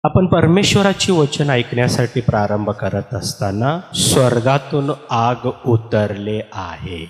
आपण परमेश्वराची वचन ऐकण्यासाठी प्रारंभ करत असताना स्वर्गातून आग उतरले आहे.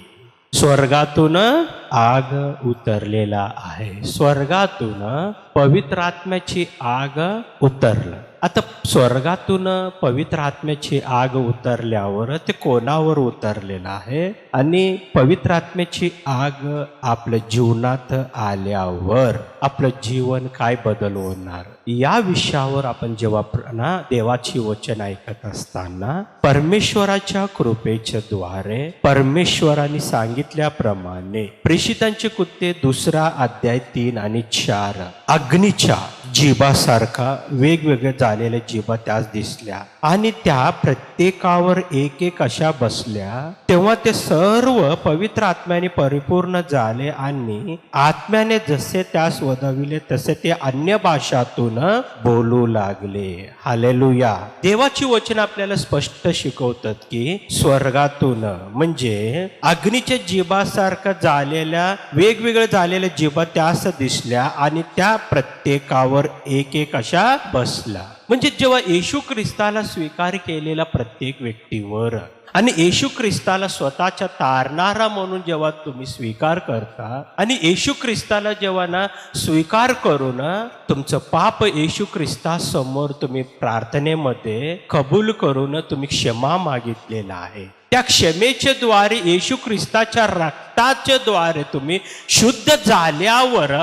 स्वर्गातून आग उतरलेला आहे. स्वर्गातून पवित्र आत्म्याची आग उतरलं. आता स्वर्गातून पवित्र आत्म्याची आग उतरल्यावर ते कोणावर उतरलेलं आहे आणि पवित्र आत्म्याची आग आपल्या जीवनात आल्यावर आपलं जीवन काय बदल होणार या विषयावर आपण जेव्हा देवाची वचन ऐकत असताना परमेश्वराच्या कृपेच्या द्वारे परमेश्वराने सांगितल्याप्रमाणे प्रेषितांचे कृत्ये 2 अध्याय 3 आणि 4 अग्नीच्या जिभासारखा वेगवेगळे झालेल्या जिभा त्यास दिसल्या आणि त्या प्रत्येकावर एक एक अशा बसल्या. तेव्हा ते सर्व पवित्र आत्म्याने परिपूर्ण झाले आणि आत्म्याने जसे त्यास वदविले तसे ते अन्य भाषातून बोलू लागले. हालेलुया. देवाची वचन आपल्याला स्पष्ट शिकवतात की स्वर्गातून म्हणजे अग्नीच्या जिभासारखा झालेल्या वेगवेगळ्या झालेल्या जिभा त्यास दिसल्या आणि त्या प्रत्येकावर एक एक अशा बसला. म्हणजे जेव्हा येशू ख्रिस्ताला स्वीकार केलेला प्रत्येक व्यक्तीवर आणि येशू ख्रिस्ताला स्वतःच्या तारणारा म्हणून जेव्हा तुम्ही स्वीकार करता आणि येशू ख्रिस्ताला जेव्हा स्वीकार करून तुमचं पाप येशू ख्रिस्तासमोर तुम्ही प्रार्थनेमध्ये कबूल करून तुम्ही क्षमा मागितलेला आहे. त्या क्षमेच्या द्वारे येशू ख्रिस्ताच्या रक्ताच्या द्वारे तुम्ही शुद्ध झाल्यावर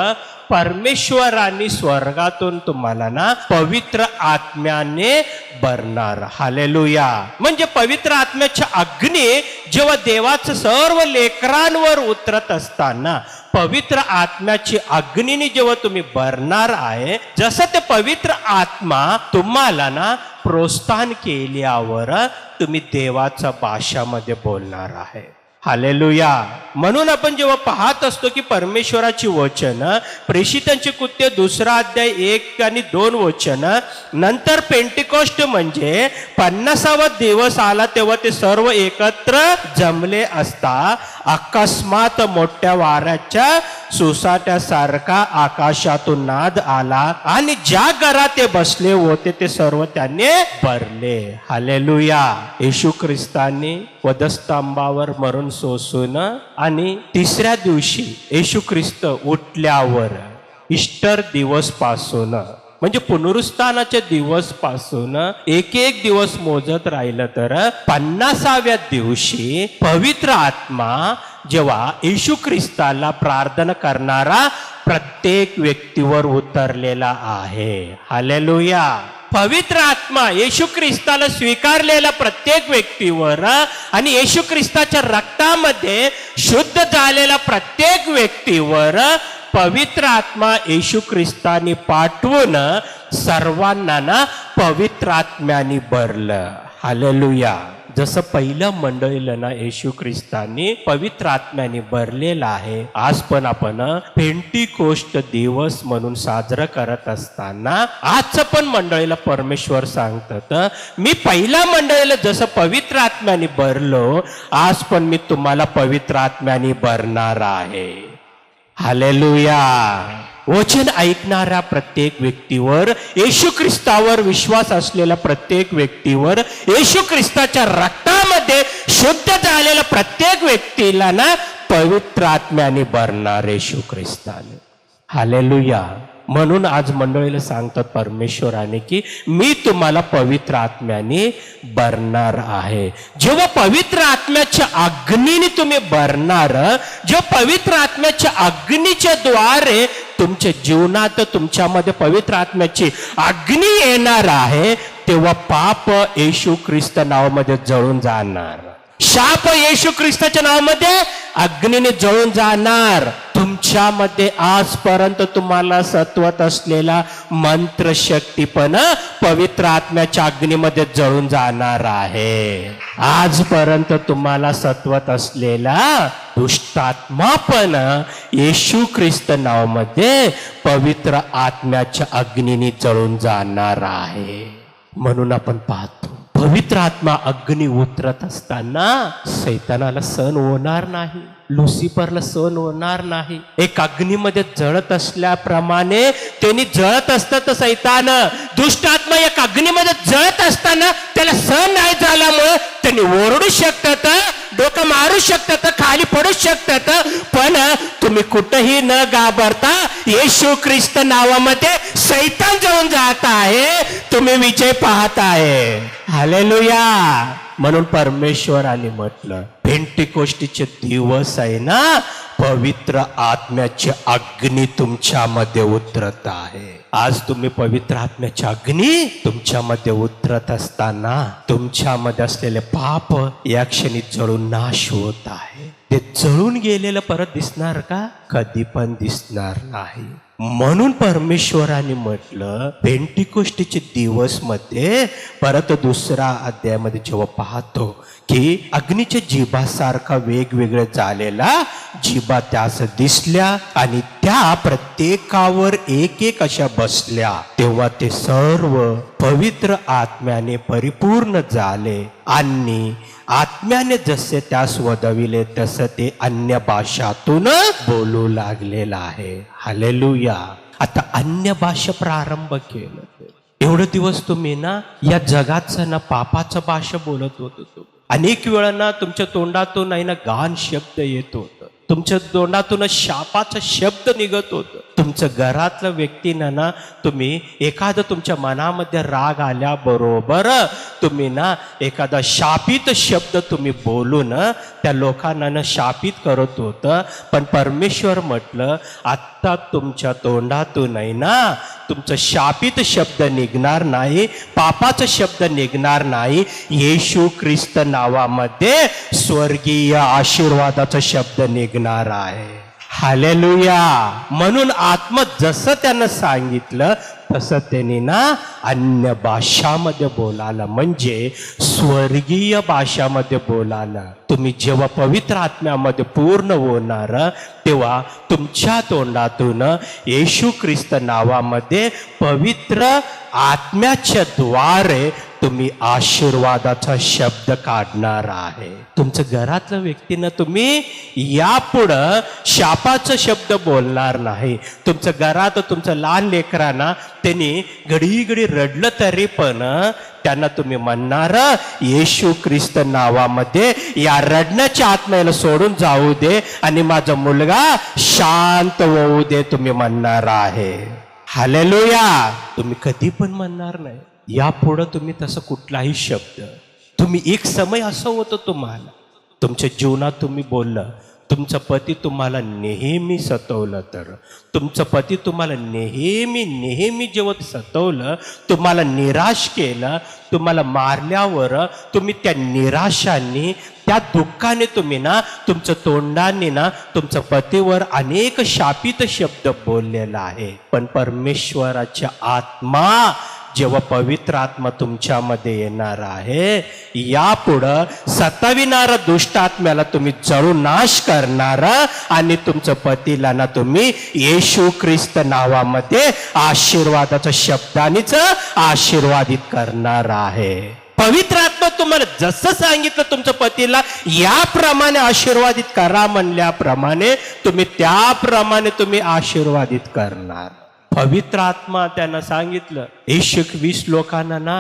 परमेश्वराने स्वर्गातून तुम्हाला पवित्र आत्म्याने भरणार. हालेलुया. म्हणजे पवित्र आत्म्याच्या अग्नी जेव्हा देवाचं सर्व लेकरांवर उतरत असताना पवित्र आत्म्याची अग्नीने जेव्हा तुम्ही भरणार आहे जसं ते पवित्र आत्मा तुम्हाला प्रोत्साहन केल्यावर तुम्ही देवाच्या भाषामध्ये बोलणार आहे. हालेलुया. म्हणून आपण जेव्हा पाहत असतो की परमेश्वराची वचन प्रेषितांचे कृत्य 2 अध्याय 1 आणि 2 वचन नंतर पेंटिकॉस्ट म्हणजे 50वा दिवस आला तेव्हा ते सर्व एकत्र जमले असता अकस्मात मोठ्या वाऱ्याच्या सुसाट्यासारखा आकाशातून नाद आला आणि ज्या घरात ते बसले होते ते सर्व त्यांनी भरले. हालेलुया. येशू ख्रिस्तांनी वधस्तंभावर मरण सोसून आणि 3ऱ्या दिवशी येशू ख्रिस्त उठल्यावर ईस्टर दिवस पासून म्हणजे पुनरुत्थानाच्या दिवस पासून एक दिवस मोजत राहिलं तर 50व्या दिवशी पवित्र आत्मा जेव्हा येशू ख्रिस्ताला प्रार्थना करणारा प्रत्येक व्यक्तीवर उतरलेला आहे. हालेलुया. पवित्र आत्मा येशू ख्रिस्ताला स्वीकारलेला प्रत्येक व्यक्तीवर आणि येशू ख्रिस्ताच्या रक्तामध्ये शुद्ध झालेला प्रत्येक व्यक्तीवर पवित्र आत्मा येशू ख्रिस्ताने पाठवून सर्वांना पवित्र आत्म्याने भरलं. हालेलुया. जसं पहिल्या मंडळीला येशू ख्रिस्ताने पवित्र आत्म्याने भरलेला आहे. आज पण आपण पेंटिकोस्ट दिवस म्हणून साजरा करत असताना आजचं पण मंडळीला परमेश्वर सांगतात मी पहिल्या मंडळीला जसं पवित्र आत्म्याने भरलो आज पण मी तुम्हाला पवित्र आत्म्याने भरणार आहे. हालेलुया. वचन ऐकणाऱ्या प्रत्येक व्यक्तीवर येशू ख्रिस्तावर विश्वास असलेल्या प्रत्येक व्यक्तीवर येशू ख्रिस्ताच्या रक्तामध्ये शुद्ध झालेल्या प्रत्येक व्यक्तीला पवित्र आत्म्याने भरणार येशू ख्रिस्ताने. हालेलुया. म्हणून आज मंडळीला सांगतात परमेश्वराने की मी तुम्हाला पवित्र आत्म्याने भरणार आहे. जेव्हा पवित्र आत्म्याच्या अग्नीने तुम्ही भरणार जेव्हा पवित्र आत्म्याच्या अग्नीच्या द्वारे तुमच्या जीवनात तुमच्यामध्ये पवित्र आत्म्याची अग्नी येणार आहे तेव्हा पाप येशू ख्रिस्त नावामध्ये जळून जाणार. शाप येशू ख्रिस्ताच्या नावामध्ये अग्नीने जळून जाणार. तुमच्यामध्ये आजपर्यंत तुम्हाला सत्वत असलेला मंत्र शक्ती पण पवित्र आत्म्याच्या अग्नीमध्ये जळून जाणार आहे. आजपर्यंत तुम्हाला सत्वत असलेला दुष्टात्मा पण येशू ख्रिस्त नावामध्ये पवित्र आत्म्याच्या अग्नीने जळून जाणार आहे. म्हणून आपण पाहतो पवित्र आत्मा अग्नी उतरत असताना सैतानाला सहन होणार नाही, लुसिफरला सहन होणार नाही. एक अग्नीमध्ये जळत असल्याप्रमाणे त्यांनी जळत असतं तर सैतान दुष्ट आत्मा एक अग्नीमध्ये जळत असताना त्याला सहन नाही झाल्यामुळे त्यांनी ओरडू शकतात, डोकं मारू शकतात, खाली पडू शकतात. पण तुम्ही कुठेही न घाबरता येशू ख्रिस्त नावामध्ये सैतान जळून जात आहे, तुम्ही विजय पाहत आहे. हालेलुया. म्हणून परमेश्वराने म्हटलं पेंटिकोस्टीचे दिवस आहे ना, पवित्र आत्म्याची अग्नी तुमच्यामध्ये उतरत आहे. आज तुम्ही पवित्र आत्म्याची अग्नी तुमच्यामध्ये उतरत असताना तुमच्यामध्ये असलेले पाप या क्षणी जळून नाश होत आहे. ते जळून गेलेलं परत दिसणार का? कधी पण दिसणार नाही. म्हणून परमेश्वराने म्हटलं पेंटिकोस्टीचे दिवस मध्ये परत दुसरा अध्यायामध्ये जेव्हा पाहतो की अग्नीच्या जिभासारखा वेगवेगळ्या झालेला जिभा त्यास दिसल्या आणि त्या प्रत्येकावर एक एक अशा बसल्या, तेव्हा ते सर्व पवित्र आत्म्याने परिपूर्ण झाले आणि आत्म्याने जसे त्यास वदविले तसं ते अन्य भाषातून बोलू लागलेलं आहे. हालेलुया. आता अन्य भाषा प्रारंभ केलं. एवढे दिवस तुम्ही ना या जगाचं ना पापाचं भाषा बोलत होतो. अनेक वेळा ना तुमच्या तोंडातून नाही ना घाण शब्द येत होत, तुमच्या तोंडातून शापाचा शब्द निघत होत. तुमच्या घरातल्या व्यक्तींना ना तुम्ही एखादं तुमच्या मनामध्ये राग आल्याबरोबर तुम्ही ना एखादा शापित शब्द तुम्ही बोलून त्या लोकांना ना शापित करत होतं. पण परमेश्वर म्हटलं आत्ता तुमच्या तोंडातून आहे ना तुमचं शापित शब्द निघणार नाही, पापाचा शब्द निघणार नाही. येशू ख्रिस्त नावामध्ये स्वर्गीय आशीर्वादाचा शब्द निघणार आहे. हालेलुया. म्हणून आत्मा जसं त्यानं सांगितलं तसं त्यांनी ना अन्य भाषामध्ये बोलायला, म्हणजे स्वर्गीय भाषामध्ये बोलायला. तुम्ही जेव्हा पवित्र आत्म्यामध्ये पूर्ण होणार तेव्हा तुमच्या तोंडातून येशू ख्रिस्त नावामध्ये पवित्र आत्म्याच्या द्वारे तुम्ही आशीर्वादाचा शब्द काढणार आहे. तुमच्या घरातल्या व्यक्तींना तुम्ही यापुढं शापाचा शब्द बोलणार नाही. तुमच्या घरात तुमच्या लहान लेकरांना त्यांनी घडी घडी रडलं तरी पण त्यांना तुम्ही म्हणणार येशू ख्रिस्त नावामध्ये या रडण्याच्या आत्म्याला सोडून जाऊ दे आणि माझा मुलगा शांत होऊ दे, तुम्ही म्हणणार आहे. हालेलुया. तुम्ही कधी पण म्हणणार नाही यापुढं तुम्ही तसं कुठलाही शब्द. तुम्ही एक समय असं होतं तुम्हाला तुमच्या जीवनात तुम्ही बोललं, तुमचा पती तुम्हाला नेहमी सतवलं, तर तुमचं पती तुम्हाला नेहमी जेव्हा सतवलं, तुम्हाला निराश केलं, तुम्हाला मारल्यावर तुम्ही त्या निराशांनी त्या दुःखाने तुम्ही ना तुमच्या तोंडाने ना तुमच्या पतीवर अनेक शापित शब्द बोललेला आहे. पण परमेश्वराच्या आत्मा जेव्हा पवित्र आत्मा तुमच्यामध्ये येणार आहे, यापुढं सताविणारा दुष्ट आत्म्याला तुम्ही जळून नाश करणार आणि तुमच्या पतीला ना तुम्ही येशू ख्रिस्त नावामध्ये आशीर्वादाच्या शब्दानेच आशीर्वादित करणार आहे. पवित्र आत्मा तुम्हाला जसं सांगितलं तुमच्या पतीला याप्रमाणे आशीर्वादित करा म्हणल्याप्रमाणे तुम्ही त्याप्रमाणे तुम्ही आशीर्वादित करणार. पवित्र आत्मा त्यांना सांगितलं 120 लोकांना ना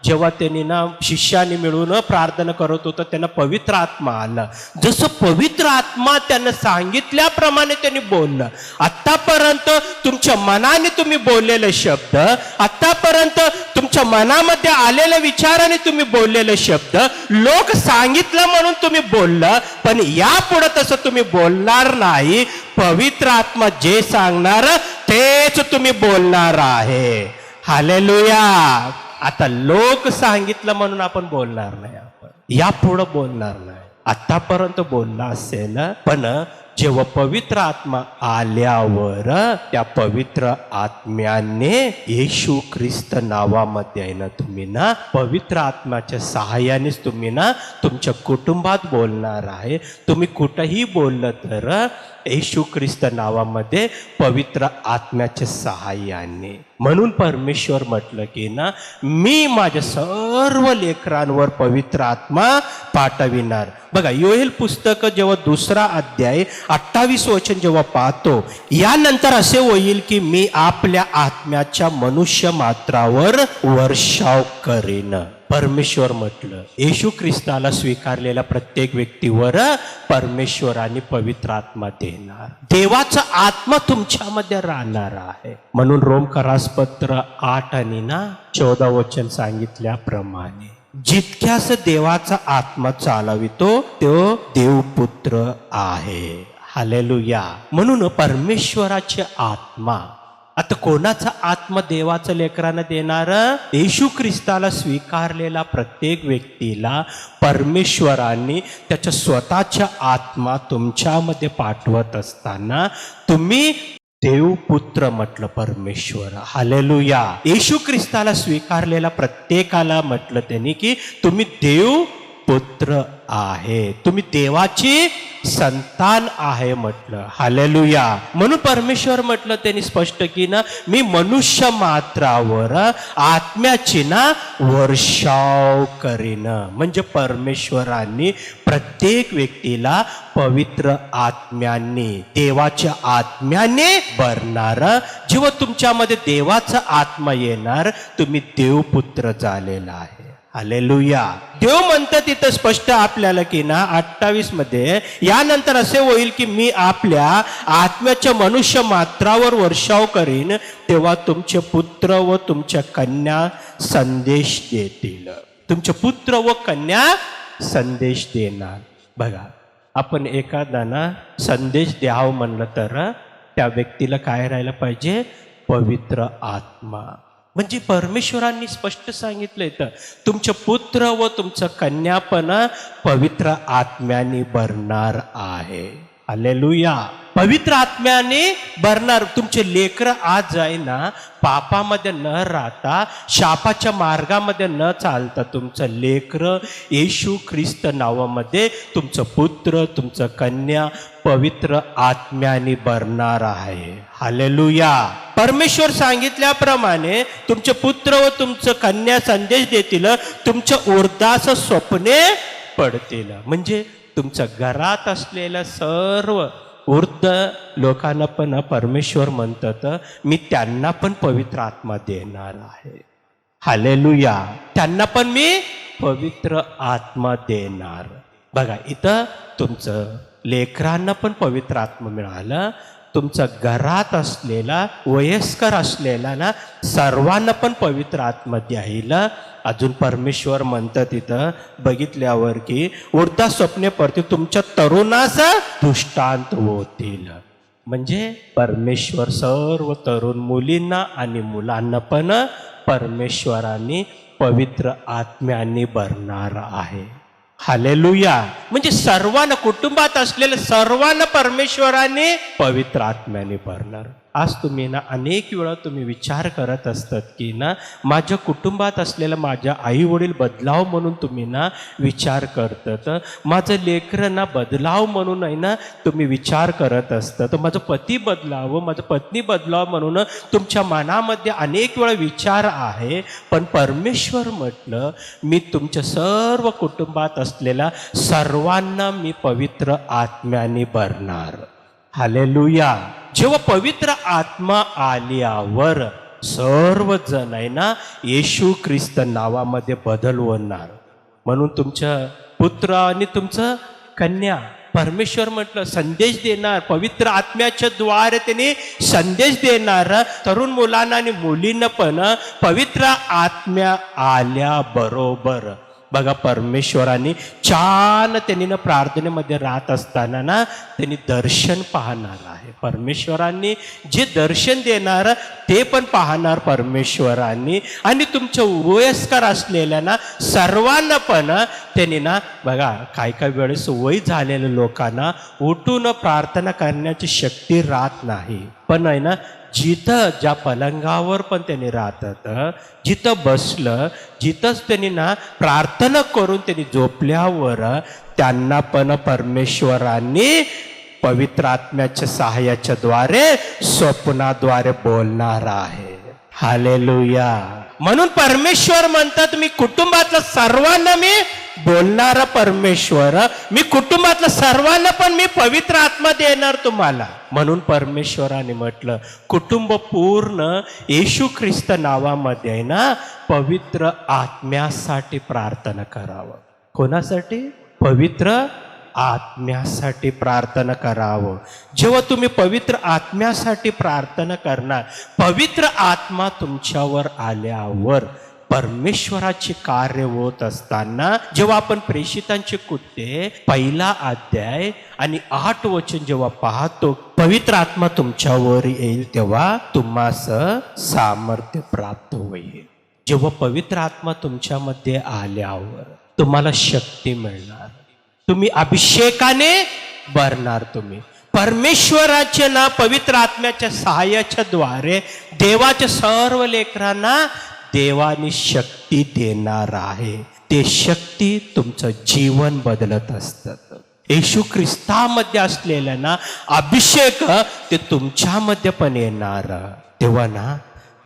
जेव्हा त्यांनी ना शिष्याने मिळून प्रार्थना करत होतं त्यांना पवित्र आत्मा आला. जसं पवित्र आत्मा त्यांना सांगितल्याप्रमाणे त्यांनी बोललं. आतापर्यंत तुमच्या मनाने तुम्ही बोललेले शब्द, आतापर्यंत तुमच्या मनामध्ये आलेल्या विचाराने तुम्ही बोललेले शब्द लोक सांगितलं म्हणून तुम्ही बोललं, पण यापुढे तसं तुम्ही बोलणार नाही. पवित्र आत्मा जे सांगणार तेच तुम्ही बोलणार आहे. हालेलुया. आता लोक सांगितलं म्हणून आपण बोलणार नाही, आपण यापुढं बोलणार नाही. आतापर्यंत बोलला असेल पण जेव्हा पवित्र आत्मा आल्यावर त्या पवित्र आत्म्याने येशू ख्रिस्त नावामध्ये आहे ना तुम्ही ना पवित्र आत्म्याच्या सहाय्यानेच तुम्ही ना तुमच्या कुटुंबात बोलणार आहे. तुम्ही कुठंही बोललं तर येशू ख्रिस्त नावामध्ये पवित्र आत्म्याच्या सहाय्याने. म्हणून परमेश्वर म्हटलं की ना मी माझ्या सर्व लेकरांवर पवित्र आत्मा पाठविणार. बघा योएल पुस्तक जेव्हा 2 अध्याय 28 वचन जेव्हा पाहतो, यानंतर असे होईल की मी आपल्या आत्म्याच्या मनुष्य मात्रावर वर्षाव करेन. परमेश्वर म्हटलं येशू ख्रिस्ताला स्वीकारलेल्या प्रत्येक व्यक्तीवर परमेश्वराने पवित्र आत्मा देणार. देवाचा आत्मा तुमच्यामध्ये राहणार आहे. म्हणून रोमकरास पत्र 8 आणि 14 वचन सांगितल्याप्रमाणे जितक्यास देवाचा आत्मा चालवितो तो देवपुत्र आहे. हालेलुया. म्हणून परमेश्वराचे आत्मा आता कोणाचा आत्मा देवाचं लेकरांना देणार? येशू ख्रिस्ताला स्वीकारलेला प्रत्येक व्यक्तीला परमेश्वरांनी त्याच्या स्वतःच्या आत्मा तुमच्यामध्ये पाठवत असताना तुम्ही देवपुत्र म्हटलं परमेश्वर. हालेलुया. येशू ख्रिस्ताला स्वीकारलेला प्रत्येकाला म्हटलं त्यांनी की तुम्ही देवपुत्र आहे, तुम्ही देवाची संतान आहे म्हटलं. हालेलुया. म्हणून परमेश्वर म्हटलं त्यांनी स्पष्ट की ना मी मनुष्य मात्रावर आत्म्याची ना वर्षाव करीन. म्हणजे परमेश्वरांनी प्रत्येक व्यक्तीला पवित्र आत्म्याने देवाच्या आत्म्याने भरणार. जेव्हा तुमच्यामध्ये देवाचा आत्मा येणार तुम्ही देवपुत्र झालेला आहे. हालेलुया. देव म्हणतात तिथं स्पष्ट आपल्याला की ना 28 मध्ये यानंतर असे होईल की मी आपल्या आत्म्याच्या मनुष्य मात्रावर वर्षाव करीन, तेव्हा तुमचे पुत्र व तुमच्या कन्या संदेश देतील. तुमचे पुत्र व कन्या संदेश देणार. बघा आपण एखादा संदेश द्यावं म्हणलं तर त्या व्यक्तीला काय राहायला पाहिजे? पवित्र आत्मा. म्हणजे परमेश्वरांनी स्पष्ट सांगितलंय तर तुमचे पुत्र व तुमचं कन्या पण पवित्र आत्म्याने भरणार आहे. हालेलुया. पवित्र आत्म्याने भरणार. तुमचे लेकरं आज आहे ना पापामध्ये न राहता शापाच्या मार्गामध्ये न चालता तुमचं लेकरं येशू ख्रिस्त नावामध्ये तुमचं पुत्र तुमचं कन्या पवित्र आत्म्याने भरणार आहे. हालेलुया. परमेश्वर सांगितल्याप्रमाणे तुमचे पुत्र व तुमचं कन्या संदेश देतील, तुमचं उर्दास स्वप्ने पडतील. म्हणजे तुमच्या घरात असलेल्या सर्व वृद्ध लोकांना पण परमेश्वर म्हणतात मी त्यांना पण पवित्र आत्मा देणार आहे. हालेलुया. त्यांना पण मी पवित्र आत्मा देणार. बघा इथं तुमचं लेकरांना पण पवित्र आत्मा मिळाला. तुमच्या घरात असलेला वयस्कर असलेला ना सर्वांना पण पवित्र आत्मा द्यायला. अजून परमेश्वर म्हणतं तिथं बघितल्यावर की उडता स्वप्ने पडतील, तुमच्या तरुणास दृष्टांत होतील. म्हणजे परमेश्वर सर्व तरुण मुलींना आणि मुलांना पण परमेश्वराने पवित्र आत्म्याने भरणार आहे. हालेलुया. म्हणजे सर्वांना कुटुंबात असलेल्या सर्वांना परमेश्वराने पवित्र आत्म्याने भरणार. आज तुम्ही ना अनेक वेळा तुम्ही विचार करत असतात की ना माझ्या कुटुंबात असलेलं माझ्या आई वडील बदलाव म्हणून तुम्ही ना विचार करतात. माझं लेकरं ना बदलाव म्हणून आहे ना तुम्ही विचार करत असतात. माझं पती बदलावं माझं पत्नी बदलावं म्हणून तुमच्या मनामध्ये अनेक वेळा विचार आहे. पण परमेश्वर म्हटलं मी तुमच्या सर्व कुटुंबात असलेल्या सर्वांना मी पवित्र आत्म्याने भरणार. हालेलुया. जेव्हा पवित्र आत्मा आल्यावर सर्वजण आहे ना येशू ख्रिस्त नावामध्ये बदल होणार. म्हणून तुमचं पुत्र आणि तुमचं कन्या परमेश्वर म्हटलं संदेश देणार. पवित्र आत्म्याच्या द्वारे त्याने संदेश देणार. तरुण मुलांना आणि मुलींना पण पवित्र आत्म्या आल्याबरोबर बघा, परमेश्वरांनी छान त्यांनी ना प्रार्थनेमध्ये राहत असताना ना त्यांनी दर्शन पाहणार आहे. परमेश्वरांनी जे दर्शन देणार ते पण पाहणार परमेश्वरांनी. आणि तुमच्या वयस्कर असलेल्या ना सर्वांना पण त्यांनी ना बघा, काही काही वेळेस वय झालेल्या लोकांना उठून प्रार्थना करण्याची शक्ती राहत नाही, पण आहे ना जिथं ज्या पलंगावर पण त्यांनी राहतात, जिथं बसलं, जिथंच त्यांनी ना प्रार्थना करून त्यांनी झोपल्यावर त्यांना पण परमेश्वरांनी पवित्र आत्म्याच्या सहाय्याच्या द्वारे स्वप्नाद्वारे बोलणार आहे. हालेलुया. म्हणून परमेश्वर म्हणतात, मी कुटुंबातल्या सर्वांना मी बोलणारा परमेश्वर, मी कुटुंबातल्या सर्वांना पण मी पवित्र आत्मा देणार तुम्हाला. म्हणून परमेश्वराने म्हटलं, कुटुंब पूर्ण येशू ख्रिस्त नावामध्ये आहे ना पवित्र आत्म्यासाठी प्रार्थना करावं. कोणासाठी? पवित्र आत्म्यासाठी प्रार्थना करावं. जेव्हा तुम्ही पवित्र आत्म्यासाठी प्रार्थना करणार, पवित्र आत्मा तुमच्यावर आल्यावर परमेश्वराचे कार्य होत असताना, जेव्हा आपण प्रेषितांचे कृत्ये 1 अध्याय आणि 8 वचन जेव्हा पाहतो, पवित्र आत्मा तुमच्यावर येईल तेव्हा तुम्हास सामर्थ्य प्राप्त होईल. जेव्हा पवित्र आत्मा तुमच्यामध्ये आल्यावर तुम्हाला शक्ती मिळणार, तुम्ही अभिषेकाने भरणार. तुम्ही परमेश्वराच्या ना पवित्र आत्म्याच्या सहाय्याच्या द्वारे देवाच्या सर्व लेकरांना देवानी शक्ती देणार आहे. ते शक्ती तुमचं जीवन बदलत असतात. येशू ख्रिस्तामध्ये असलेल्या ना अभिषेक ते तुमच्यामध्ये पण येणार. तेव्हा ना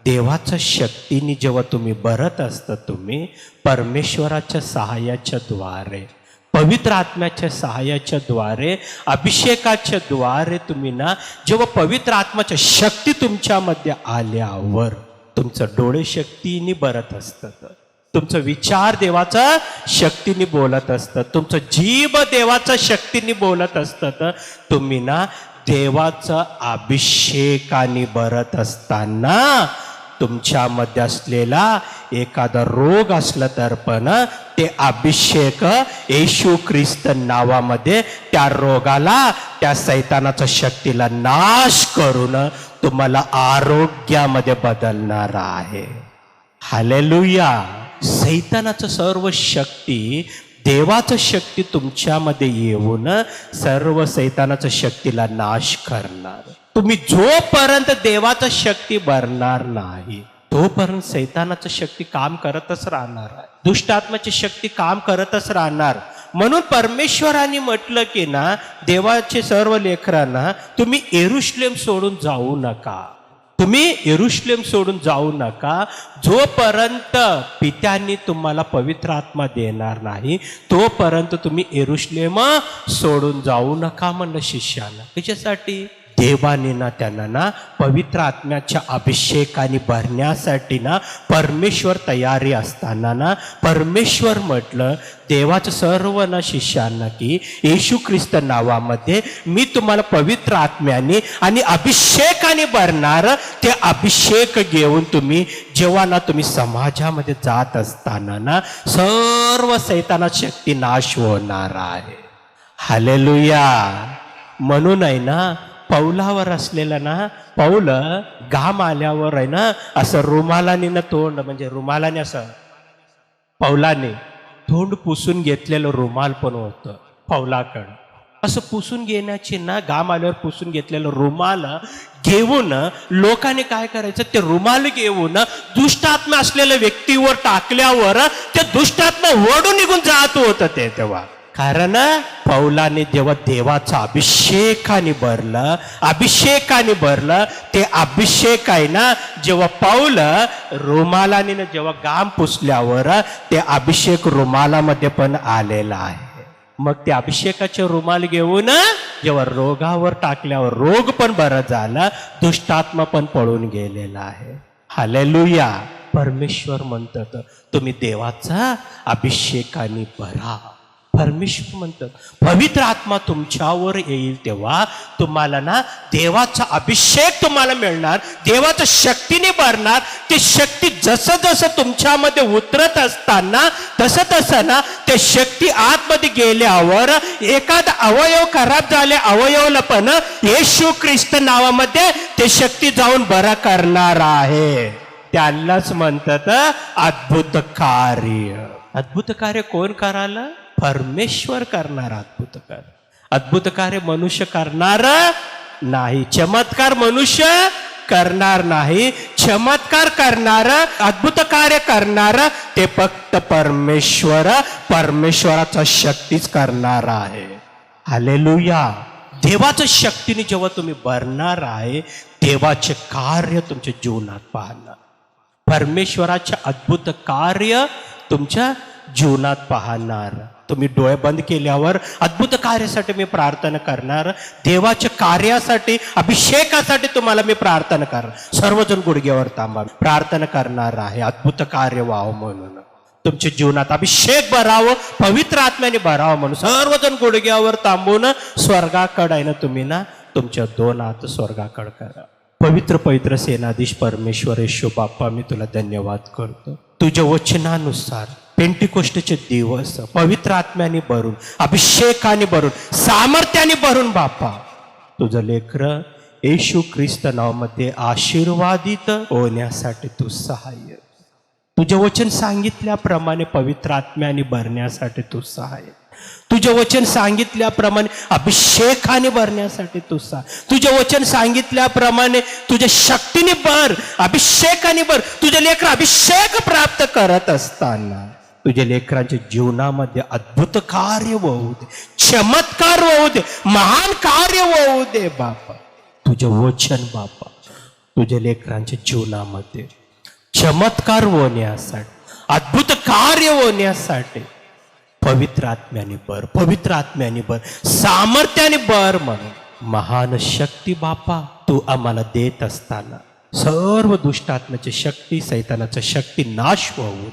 देवाच्या शक्तीने जेव्हा तुम्ही भरत असता, तुम्ही परमेश्वराच्या सहाय्याच्या द्वारे, पवित्र आत्म्याच्या सहाय्याच्या द्वारे, अभिषेकाच्या द्वारे तुम्ही ना जेव्हा पवित्र आत्म्याच्या शक्ती तुमच्यामध्ये आल्यावर तुमचं डोळे शक्तीने भरत असतात, तुमचं विचार देवाचा शक्तीने बोलत असतात, तुमचं जीभ देवाचा शक्तीने बोलत असतात. तुम्ही ना देवाचा अभिषेकाने भरत असताना तुमच्यामध्ये असलेला एखादा रोग असला तर पण ते अभिषेक येशू ख्रिस्त नावामध्ये त्या रोगाला, त्या सैतानाच्या शक्तीला नाश करून तुम्हाला आरोग्यामध्ये बदलणार आहे. हालेलुया. सैतानाचं सर्व शक्ती, देवाचं शक्ती तुमच्यामध्ये येऊन सर्व सैतानाच्या शक्तीला नाश करणार. तुम्ही जोपर्यंत देवाचं शक्ती भरणार नाही तोपर्यंत सैतानाचं शक्ती काम करतच राहणार आहे, दुष्ट आत्म्याची शक्ती काम करतच राहणार. म्हणून परमेश्वराने म्हटलं की ना देवाचे सर्व लेकरांना, तुम्ही यरूशलेम सोडून जाऊ नका, तुम्ही यरूशलेम सोडून जाऊ नका, जोपर्यंत पित्यांनी तुम्हाला पवित्र आत्मा देणार नाही तोपर्यंत तुम्ही यरूशलेम सोडून जाऊ नका म्हणलं शिष्याला. त्याच्यासाठी देवाने ना त्यांना ना पवित्र आत्म्याच्या अभिषेकाने भरण्यासाठी ना परमेश्वर तयारी असताना ना परमेश्वर म्हटलं देवाच्या सर्व ना शिष्यांना की येशू ख्रिस्त नावामध्ये मी तुम्हाला पवित्र आत्म्याने आणि अभिषेकाने भरणार. ते अभिषेक घेऊन तुम्ही जेव्हा ना तुम्ही समाजामध्ये जात असताना ना सर्व सैताना शक्ती नाश होणार आहे. हालेलुया. म्हणून आहे ना पौलावर असलेला ना, पौल घाम आल्यावर आहे ना असं रुमालाने ना तोंड, म्हणजे रुमालाने असं पौलाने तोंड पुसून घेतलेलं रुमाल पण होतं पौलाकडं. असं पुसून घेण्याची ना, घाम आल्यावर पुसून घेतलेलं रुमाल घेऊन लोकांनी काय करायचं, ते रुमाल घेऊन दुष्टात्मा असलेल्या व्यक्तीवर टाकल्यावर ते दुष्टात्मा ओढून निघून जात होतं. ते तेव्हा कारण पौलाने जेव्हा देवाचा अभिषेकाने भरलं, ते अभिषेक आहे ना, जेव्हा पौल रुमालाने जेव्हा घाम पुसल्यावर ते अभिषेक रुमालामध्ये पण आलेला आहे. मग ते अभिषेकाचे रुमाल घेऊन जेव्हा रोगावर टाकल्यावर रोग पण बरा झाला, दुष्टात्मा पण पळून गेलेला आहे. हालेलुया. परमेश्वर म्हणतात तुम्ही देवाचा अभिषेकाने भरा, परमेश्वर म्हणतात पवित्र आत्मा तुमच्यावर येईल तेव्हा तुम्हाला ना देवाचा अभिषेक तुम्हाला मिळणार, देवाच्या शक्तीने भरणार. ते शक्ती जसं जसं तुमच्यामध्ये उतरत असताना तसं तसं ना ते शक्ती आतमध्ये गेल्यावर एखादा अवयव खराब झाले अवयवला पण येशू ख्रिस्त नावामध्ये ते शक्ती जाऊन बरा करणार आहे. त्यालाच म्हणतात अद्भुत कार्य. अद्भुत कार्य कोण करायला? परमेश्वर करणार अद्भुत कार्य. अद्भुत कार्य मनुष्य करणार नाही, चमत्कार मनुष्य करणार नाही. चमत्कार करणार, अद्भुत कार्य करणार ते फक्त परमेश्वर, परमेश्वराचा शक्तीच करणार आहे. हालेलुया. देवाच्या शक्तीने जेव्हा तुम्ही भरणार आहे देवाचे कार्य तुमच्या जीवनात पाहणार, परमेश्वराचे अद्भुत कार्य तुमच्या जीवनात पाहणार. तुम्ही डोळे बंद केल्यावर अद्भुत कार्यासाठी मी प्रार्थना करणार, देवाच्या कार्यासाठी अभिषेकासाठी तुम्हाला मी प्रार्थना करणार. सर्वजण गुडघ्यावर थांबा, प्रार्थना करणार आहे अद्भुत कार्य व्हावं म्हणून, तुमच्या जीवनात अभिषेक भरावं, पवित्र आत्म्याने भरावं म्हणून. सर्वजण गुडघ्यावर थांबून स्वर्गाकडे आहे ना तुम्ही ना तुमच्या दोन हात स्वर्गाकडे करा. पवित्र पवित्र सेनाधीश परमेश्वर येशू बाप्पा, मी तुला धन्यवाद करतो. तुझ्या वचनानुसार पेंटिकोस्टचे दिवस पवित्र आत्म्याने भरून, अभिषेकाने भरून, सामर्थ्याने भरून बाप्पा तुझं लेकरं येशू ख्रिस्त नावामध्ये आशीर्वादित होण्यासाठी तू सहाय्य. तुझे वचन सांगितल्याप्रमाणे पवित्र आत्म्याने भरण्यासाठी तू सहाय्य. तुझे वचन सांगितल्याप्रमाणे अभिषेकाने भरण्यासाठी तू तुझे वचन सांगितल्याप्रमाणे तुझ्या शक्तीने भर, अभिषेकाने भर. तुझे लेकर अभिषेक प्राप्त करत असताना तुझ्या लेकरांच्या जीवनामध्ये अद्भुत कार्य होऊ दे, चमत्कार होऊ दे, महान कार्य होऊ दे बापा. तुझे वचन बापा तुझ्या लेकरांच्या जीवनामध्ये चमत्कार होण्यासाठी, अद्भुत कार्य होण्यासाठी पवित्र आत्म्याने भर, पवित्र आत्म्याने भर, सामर्थ्याने भर म्हणून महान शक्ती बापा तू आम्हाला देत असताना सर्व दुष्टात्म्याची शक्ती, सैतानाची शक्ती नाश होऊन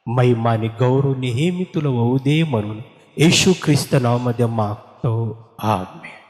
महिमाने गौरव नेहमी तुला होऊ दे म्हणून येशू ख्रिस्त नावामध्ये मागतो. आमेन.